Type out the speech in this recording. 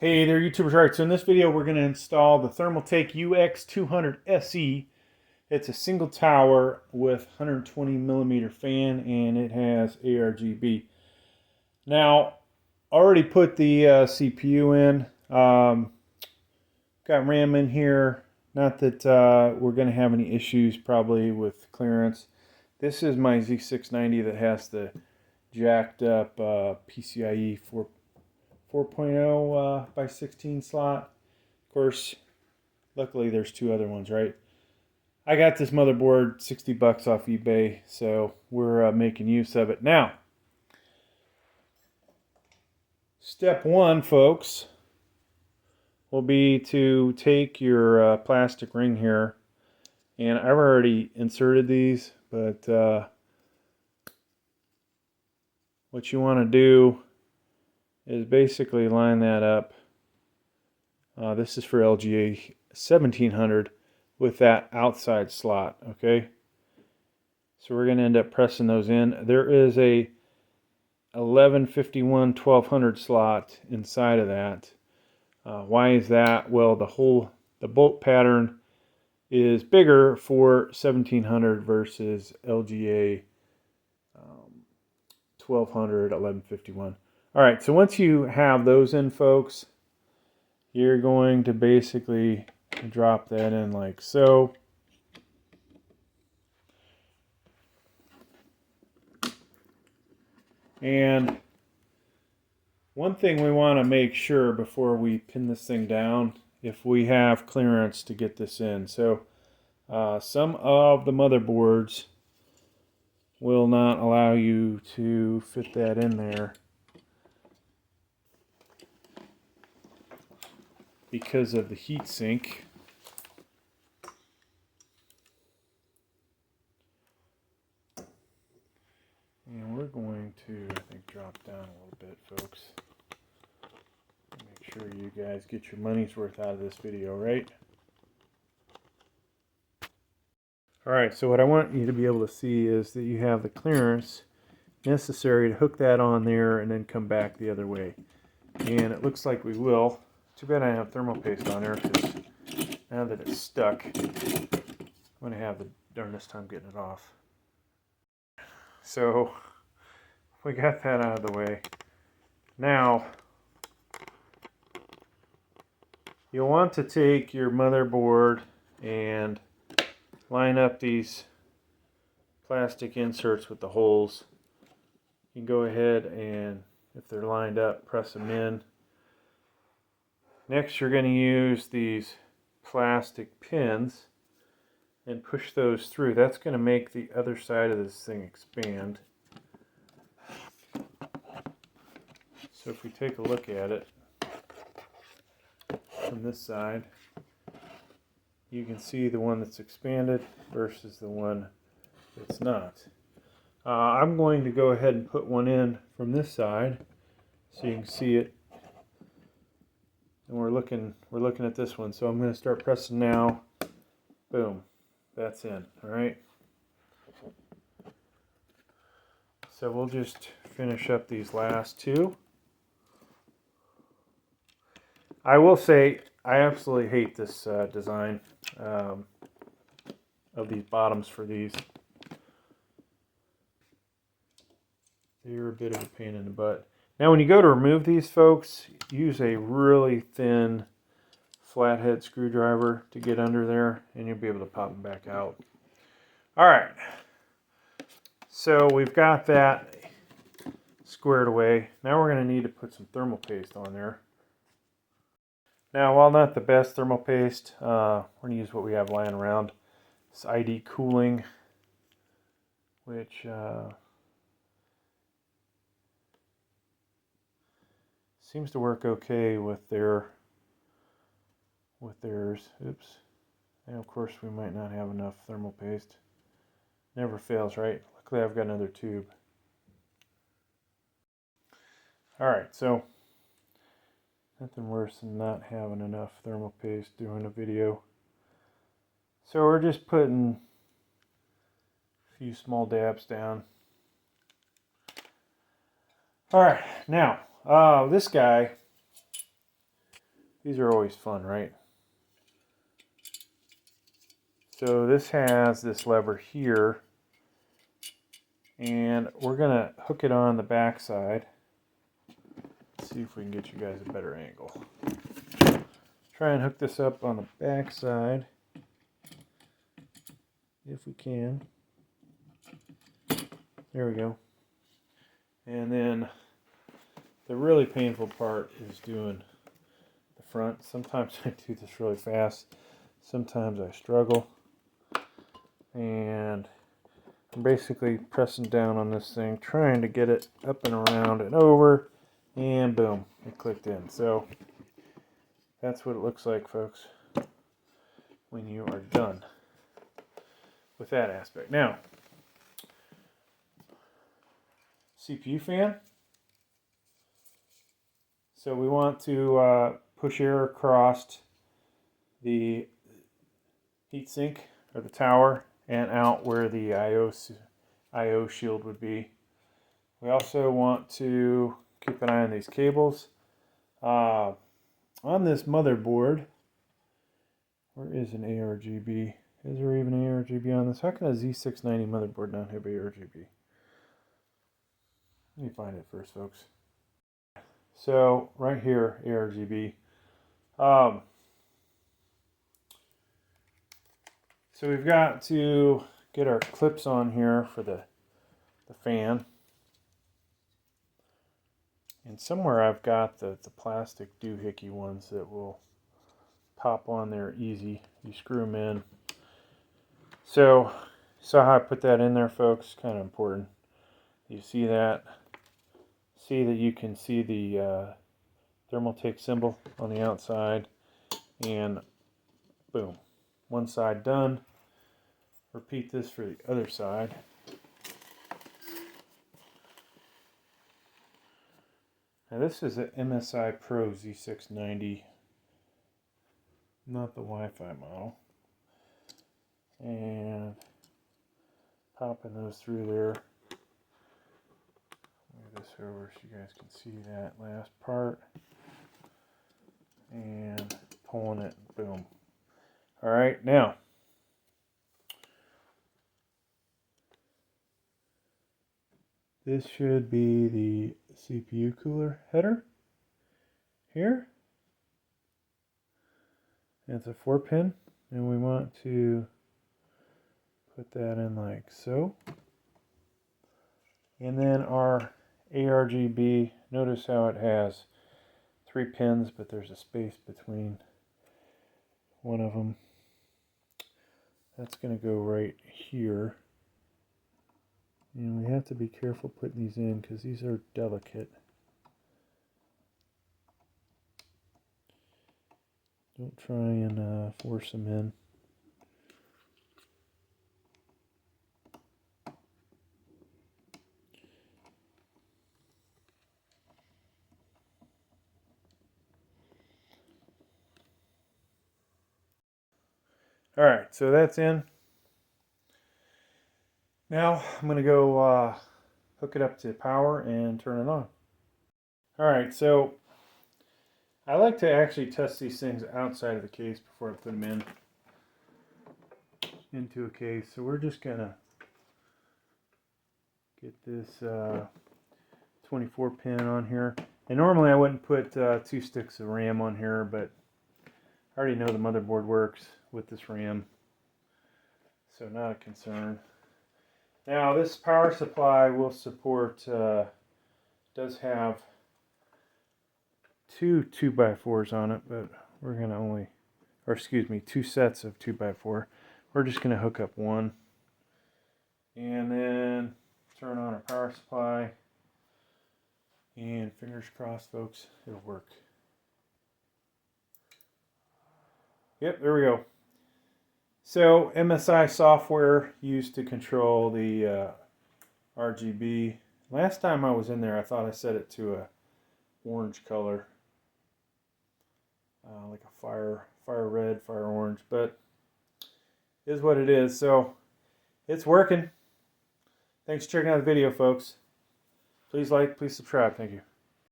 Hey there, YouTubers. All right, so in this video, we're going to install the Thermaltake UX200 SE. It's a single tower with 120 millimeter fan, and it has ARGB. Now, already put the CPU in. Got RAM in here. Not that we're going to have any issues probably with clearance. This is my Z690 that has the jacked up PCIe 4.0 by 16 slot. Of course, luckily there's two other ones, right? I got this motherboard 60 bucks off eBay, so we're making use of it. Now, step one, folks, will be to take your plastic ring here, and I've already inserted these, but what you want to do is basically line that up. This is for LGA 1700 with that outside slot, okay? So we're going to end up pressing those in. There is a 1151-1200 slot inside of that. Why is that? Well, the bolt pattern is bigger for 1700 versus LGA 1200, 1151. All right, so once you have those in, folks, you're going to basically drop that in like so. And one thing we want to make sure before we pin this thing down, if we have clearance to get this in. So some of the motherboards will not allow you to fit that in there because of the heatsink. And we're going to, I think, drop down a little bit, folks. Make sure you guys get your money's worth out of this video, right? Alright, so what I want you to be able to see is that you have the clearance necessary to hook that on there and then come back the other way. And it looks like we will. Too bad I don't have thermal paste on there, because now that it's stuck, I'm going to have the darnest time getting it off. So we got that out of the way. Now you'll want to take your motherboard and line up these plastic inserts with the holes. You can go ahead and, if they're lined up, press them in. Next, you're going to use these plastic pins and push those through. That's going to make the other side of this thing expand. So if we take a look at it from this side, you can see the one that's expanded versus the one that's not. I'm going to go ahead and put one in from this side so you can see it. And we're looking at this one. So I'm going to start pressing now. Boom. That's in. All right. So we'll just finish up these last two. I will say I absolutely hate this design of these bottoms for these. They're a bit of a pain in the butt. Now when you go to remove these, folks, use a really thin flathead screwdriver to get under there, and you'll be able to pop them back out. Alright, so we've got that squared away. Now we're going to need to put some thermal paste on there. Now, while not the best thermal paste, we're going to use what we have lying around. It's ID Cooling, which seems to work okay with theirs. Oops. And of course we might not have enough thermal paste. Never fails, right? Luckily I've got another tube. Alright, so nothing worse than not having enough thermal paste doing a video. So we're just putting a few small dabs down. Alright, now this guy These are always fun, right? So this has this lever here, and we're going to hook it on the back side. Let's see if we can get you guys a better angle. Try and hook this up on the back side, if we can. There we go. And then the really painful part is doing the front. Sometimes I do this really fast. Sometimes I struggle. And I'm basically pressing down on this thing, trying to get it up and around and over, and boom, it clicked in. So that's what it looks like, folks, when you are done with that aspect. Now, CPU fan. So we want to push air across the heatsink or the tower and out where the I/O shield would be. We also want to keep an eye on these cables. On this motherboard, where is an ARGB? Is there even an ARGB on this? How can a Z690 motherboard not have ARGB? Let me find it first, folks. So right here, ARGB. So we've got to get our clips on here for the fan. And somewhere I've got the plastic doohickey ones that will pop on there easy. You screw them in. So how I put that in there, folks? Kind of important. You see that? See that you can see the Thermaltake symbol on the outside. And boom. One side done. Repeat this for the other side. Now this is an MSI Pro Z690, not the Wi-Fi model. And popping those through there. Move this over so you guys can see that last part. And pulling it, boom. All right, now. This should be the CPU cooler header here. It's a 4-pin, and we want to put that in like so. And then our ARGB, notice how it has 3 pins, but there's a space between one of them. That's going to go right here. And we have to be careful putting these in because these are delicate. Don't try and force them in. Alright, so that's in. Now I'm going to go hook it up to power and turn it on. Alright, so I like to actually test these things outside of the case before I put them into a case. So we're just going to get this 24 pin on here. And normally I wouldn't put 2 sticks of RAM on here, but I already know the motherboard works with this RAM. So not a concern. Now this power supply will support, does have 2 2x4s on it, but we're going to only, or excuse me, 2 sets of 2x4. We're just going to hook up one. And then turn on our power supply. And fingers crossed, folks, it'll work. Yep, there we go. So MSI software used to control the RGB. Last time I was in there, I thought I set it to a orange color, like a fire red, fire orange, but it is what it is. So it's working. Thanks for checking out the video, folks. Please like, please subscribe. Thank you.